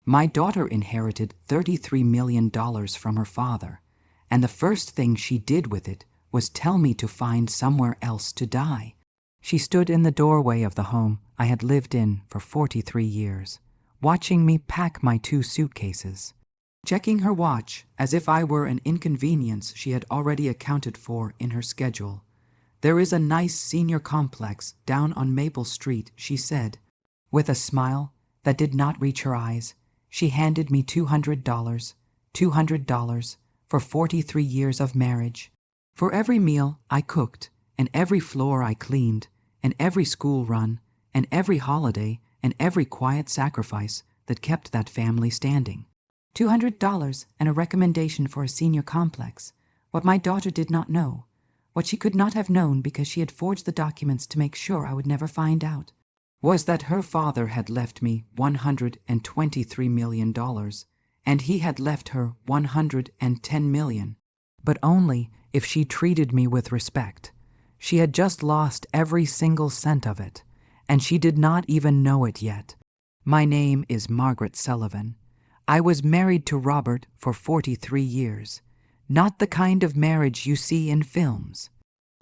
My daughter inherited $33 million from her father, and the first thing she did with it was tell me to find somewhere else to die. She stood in the doorway of the home I had lived in for 43 years, watching me pack my 2 suitcases, checking her watch as if I were an inconvenience she had already accounted for in her schedule. "There is a nice senior complex down on Maple Street," she said. With a smile that did not reach her eyes, she handed me $200 for 43 years of marriage. For every meal I cooked, and every floor I cleaned, and every school run, and every holiday, and every quiet sacrifice that kept that family standing. $200 and a recommendation for a senior complex. What my daughter did not know, what she could not have known because she had forged the documents to make sure I would never find out, was that her father had left me $123 million, and he had left her $110 million, but only if she treated me with respect. She had just lost every single cent of it, and she did not even know it yet. My name is Margaret Sullivan. I was married to Robert for 43 years, not the kind of marriage you see in films.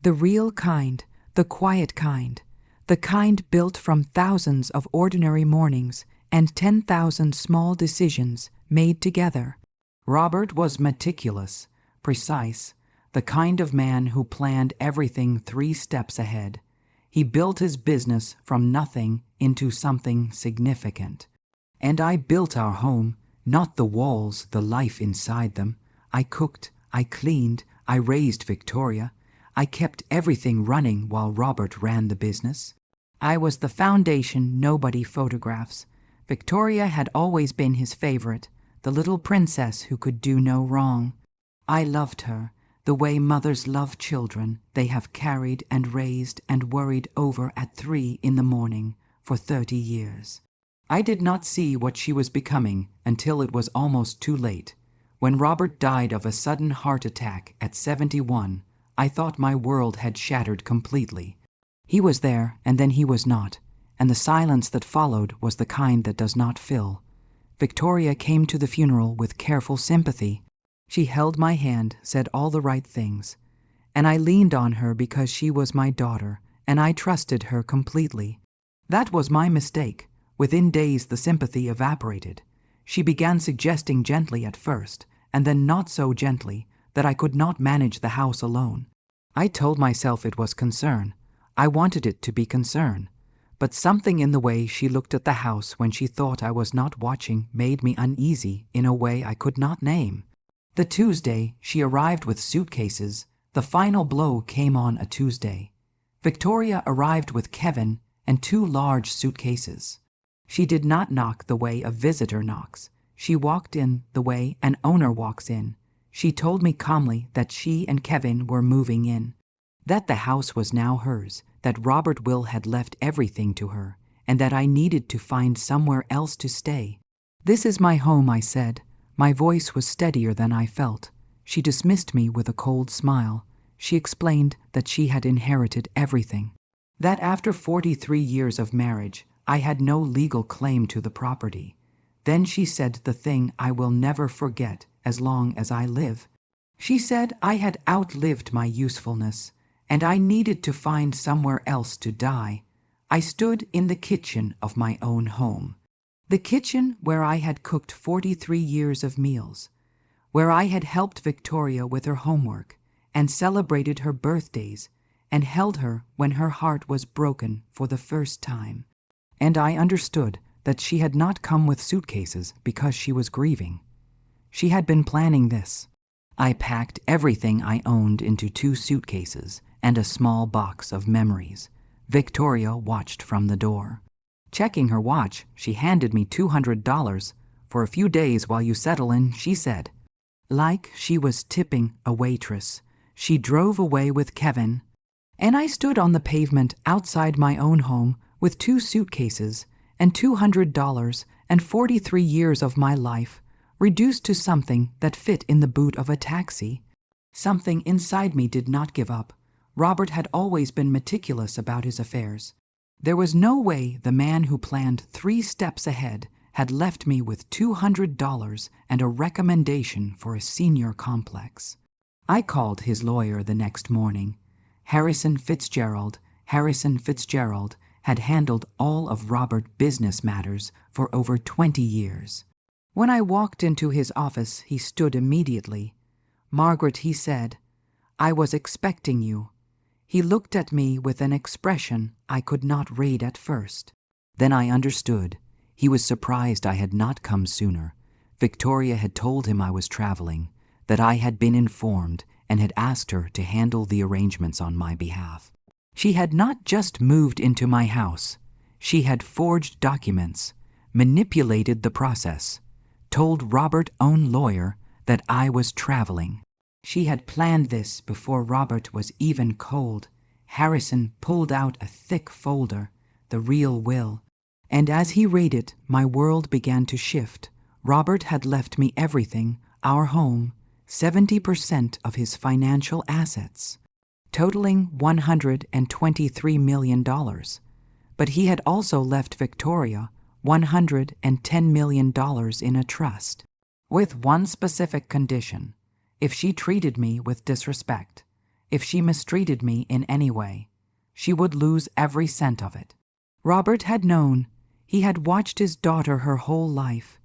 The real kind, the quiet kind, the kind built from thousands of ordinary mornings and 10,000 small decisions made together. Robert was meticulous, precise, the kind of man who planned everything 3 steps ahead. He built his business from nothing into something significant. And I built our home, not the walls, the life inside them. I cooked, I cleaned, I raised Victoria. I kept everything running while Robert ran the business. I was the foundation nobody photographs. Victoria had always been his favorite, the little princess who could do no wrong. I loved her, the way mothers love children they have carried and raised and worried over at 3 in the morning for 30 years. I did not see what she was becoming until it was almost too late. When Robert died of a sudden heart attack at 71, I thought my world had shattered completely. He was there, and then he was not, and the silence that followed was the kind that does not fill. Victoria came to the funeral with careful sympathy. She held my hand, said all the right things, and I leaned on her because she was my daughter, and I trusted her completely. That was my mistake. Within days the sympathy evaporated. She began suggesting gently at first, and then not so gently, that I could not manage the house alone. I told myself it was concern. I wanted it to be concern. But something in the way she looked at the house when she thought I was not watching made me uneasy in a way I could not name. The Tuesday she arrived with suitcases, the final blow came on a Tuesday. Victoria arrived with Kevin and 2 large suitcases. She did not knock the way a visitor knocks. She walked in the way an owner walks in. She told me calmly that she and Kevin were moving in, that the house was now hers, that Robert Will had left everything to her, and that I needed to find somewhere else to stay. "This is my home," I said. My voice was steadier than I felt. She dismissed me with a cold smile. She explained that she had inherited everything, that after 43 years of marriage, I had no legal claim to the property. Then she said the thing I will never forget as long as I live. She said I had outlived my usefulness, and I needed to find somewhere else to die. I stood in the kitchen of my own home, the kitchen where I had cooked 43 years of meals, where I had helped Victoria with her homework and celebrated her birthdays and held her when her heart was broken for the first time. And I understood that she had not come with suitcases because she was grieving. She had been planning this. I packed everything I owned into 2 suitcases and a small box of memories. Victoria watched from the door. Checking her watch, she handed me $200. "For a few days while you settle in," she said. Like she was tipping a waitress, she drove away with Kevin, and I stood on the pavement outside my own home with 2 suitcases and $200 and 43 years of my life, reduced to something that fit in the boot of a taxi. Something inside me did not give up. Robert had always been meticulous about his affairs. There was no way the man who planned 3 steps ahead had left me with $200 and a recommendation for a senior complex. I called his lawyer the next morning. Harrison Fitzgerald had handled all of Robert's business matters for over 20 years. When I walked into his office, he stood immediately. "Margaret," he said, "I was expecting you." He looked at me with an expression I could not read at first. Then I understood. He was surprised I had not come sooner. Victoria had told him I was traveling, that I had been informed and had asked her to handle the arrangements on my behalf. She had not just moved into my house. She had forged documents, manipulated the process, told Robert's own lawyer that I was traveling. She had planned this before Robert was even cold. Harrison pulled out a thick folder, the real will, and as he read it, my world began to shift. Robert had left me everything, our home, 70% of his financial assets, totaling $123 million. But he had also left Victoria $110 million in a trust, with one specific condition: if she treated me with disrespect, if she mistreated me in any way, she would lose every cent of it. Robert had known. He had watched his daughter her whole life.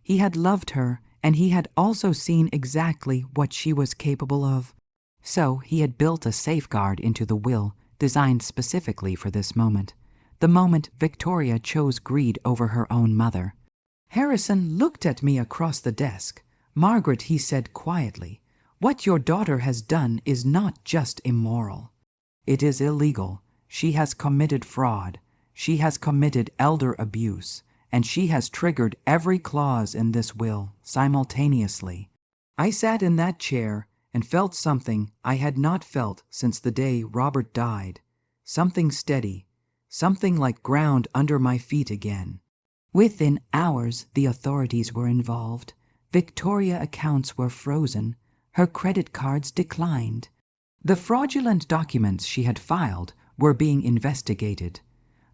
He had loved her, and he had also seen exactly what she was capable of. So he had built a safeguard into the will designed specifically for this moment, the moment Victoria chose greed over her own mother. Harrison looked at me across the desk. "Margaret," he said quietly, "what your daughter has done is not just immoral. It is illegal. She has committed fraud. She has committed elder abuse, and she has triggered every clause in this will simultaneously." I sat in that chair and felt something I had not felt since the day Robert died, something steady, something like ground under my feet again. Within hours, the authorities were involved. Victoria accounts were frozen. Her credit cards declined. The fraudulent documents she had filed were being investigated.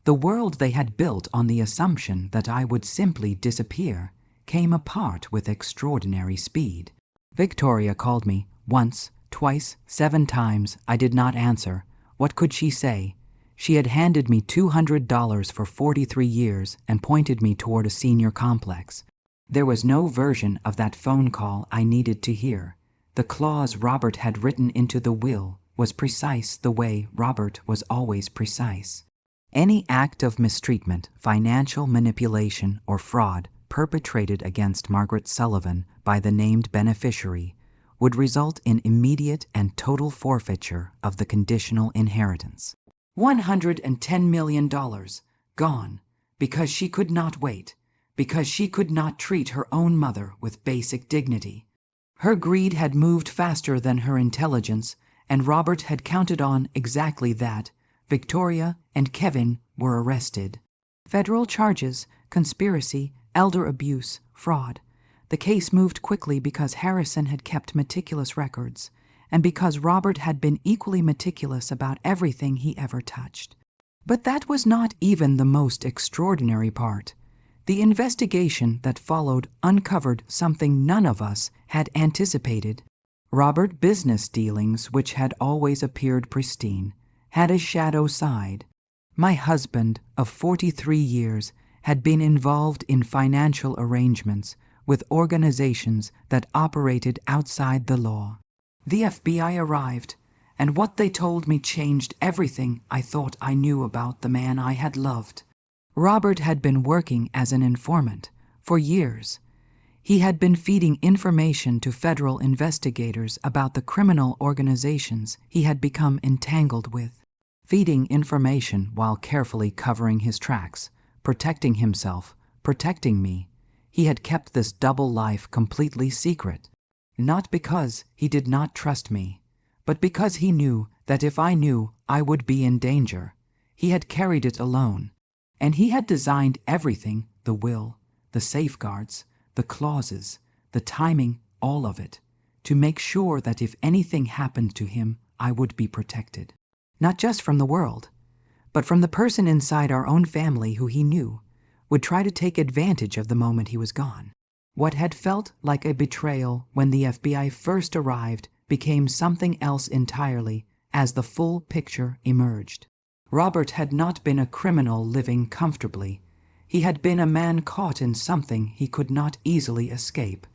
The world they had built on the assumption that I would simply disappear came apart with extraordinary speed. Victoria called me once, twice, 7 times. I did not answer. What could she say? She had handed me $200 for 43 years and pointed me toward a senior complex. There was no version of that phone call I needed to hear. The clause Robert had written into the will was precise the way Robert was always precise. Any act of mistreatment, financial manipulation, or fraud perpetrated against Margaret Sullivan by the named beneficiary would result in immediate and total forfeiture of the conditional inheritance. $110 million gone because she could not wait, because she could not treat her own mother with basic dignity. Her greed had moved faster than her intelligence, and Robert had counted on exactly that. Victoria and Kevin were arrested. Federal charges, conspiracy, elder abuse, fraud. The case moved quickly because Harrison had kept meticulous records, and because Robert had been equally meticulous about everything he ever touched. But that was not even the most extraordinary part. The investigation that followed uncovered something none of us had anticipated. Robert's business dealings, which had always appeared pristine, had a shadow side. My husband of 43 years had been involved in financial arrangements with organizations that operated outside the law. The FBI arrived, and what they told me changed everything I thought I knew about the man I had loved. Robert had been working as an informant for years. He had been feeding information to federal investigators about the criminal organizations he had become entangled with. Feeding information while carefully covering his tracks, protecting himself, protecting me. He had kept this double life completely secret, not because he did not trust me, but because he knew that if I knew, I would be in danger. He had carried it alone, and he had designed everything, the will, the safeguards, the clauses, the timing, all of it, to make sure that if anything happened to him, I would be protected. Not just from the world, but from the person inside our own family who he knew. would try to take advantage of the moment he was gone. What had felt like a betrayal when the FBI first arrived became something else entirely as the full picture emerged. Robert had not been a criminal living comfortably. He had been a man caught in something he could not easily escape,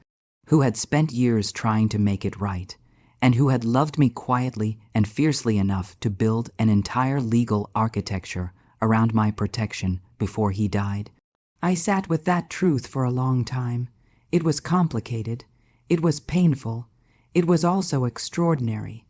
who had spent years trying to make it right, and who had loved me quietly and fiercely enough to build an entire legal architecture around my protection before he died. I sat with that truth for a long time. It was complicated. It was painful. It was also extraordinary.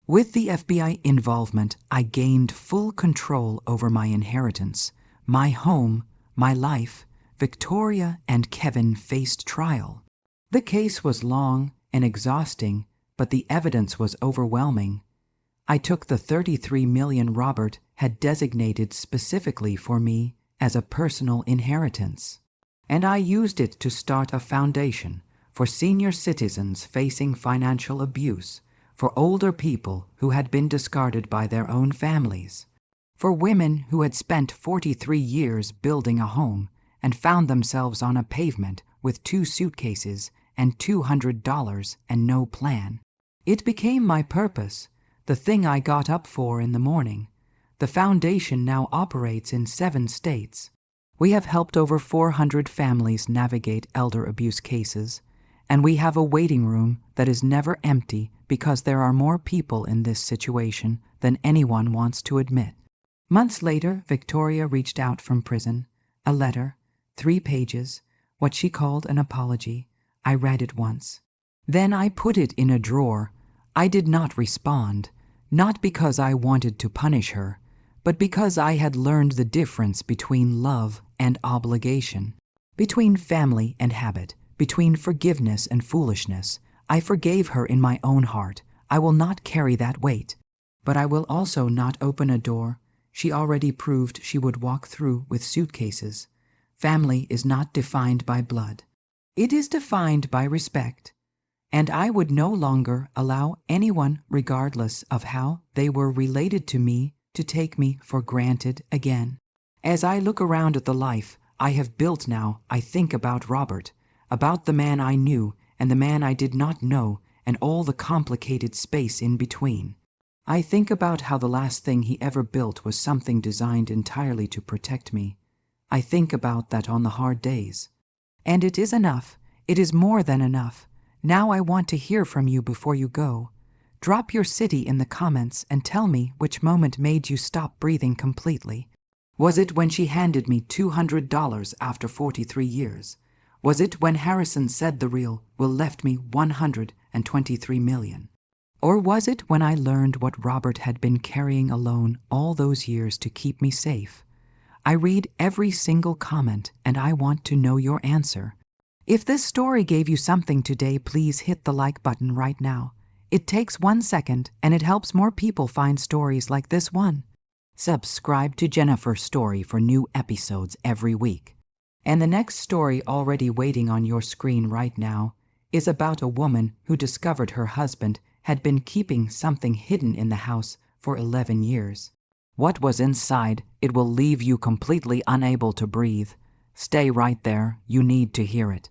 With the FBI involvement, I gained full control over my inheritance, my home, my life. Victoria and Kevin faced trial. The case was long and exhausting, but the evidence was overwhelming. I took the $33 million Robert had designated specifically for me as a personal inheritance, and I used it to start a foundation for senior citizens facing financial abuse, for older people who had been discarded by their own families, for women who had spent 43 years building a home and found themselves on a pavement with 2 suitcases and $200 and no plan. It became my purpose, the thing I got up for in the morning. The foundation now operates in 7 states. We have helped over 400 families navigate elder abuse cases, and we have a waiting room that is never empty because there are more people in this situation than anyone wants to admit. Months later, Victoria reached out from prison. A letter, 3 pages, what she called an apology. I read it once. Then I put it in a drawer. I did not respond, not because I wanted to punish her, but because I had learned the difference between love and obligation, between family and habit, between forgiveness and foolishness. I forgave her in my own heart. I will not carry that weight. But I will also not open a door she already proved she would walk through with suitcases. Family is not defined by blood. It is defined by respect. And I would no longer allow anyone, regardless of how they were related to me, to take me for granted again. As I look around at the life I have built now, I think about Robert, about the man I knew and the man I did not know, and all the complicated space in between. I think about how the last thing he ever built was something designed entirely to protect me. I think about that on the hard days. And it is enough. It is more than enough. Now I want to hear from you before you go. Drop your city in the comments and tell me which moment made you stop breathing completely. Was it when she handed me $200 after 43 years? Was it when Harrison said the real will left me $123 million? Or was it when I learned what Robert had been carrying alone all those years to keep me safe? I read every single comment and I want to know your answer. If this story gave you something today, please hit the like button right now. It takes 1 second and it helps more people find stories like this one. Subscribe to Jennifer's Story for new episodes every week. And the next story already waiting on your screen right now is about a woman who discovered her husband had been keeping something hidden in the house for 11 years. What was inside? It will leave you completely unable to breathe. Stay right there. You need to hear it.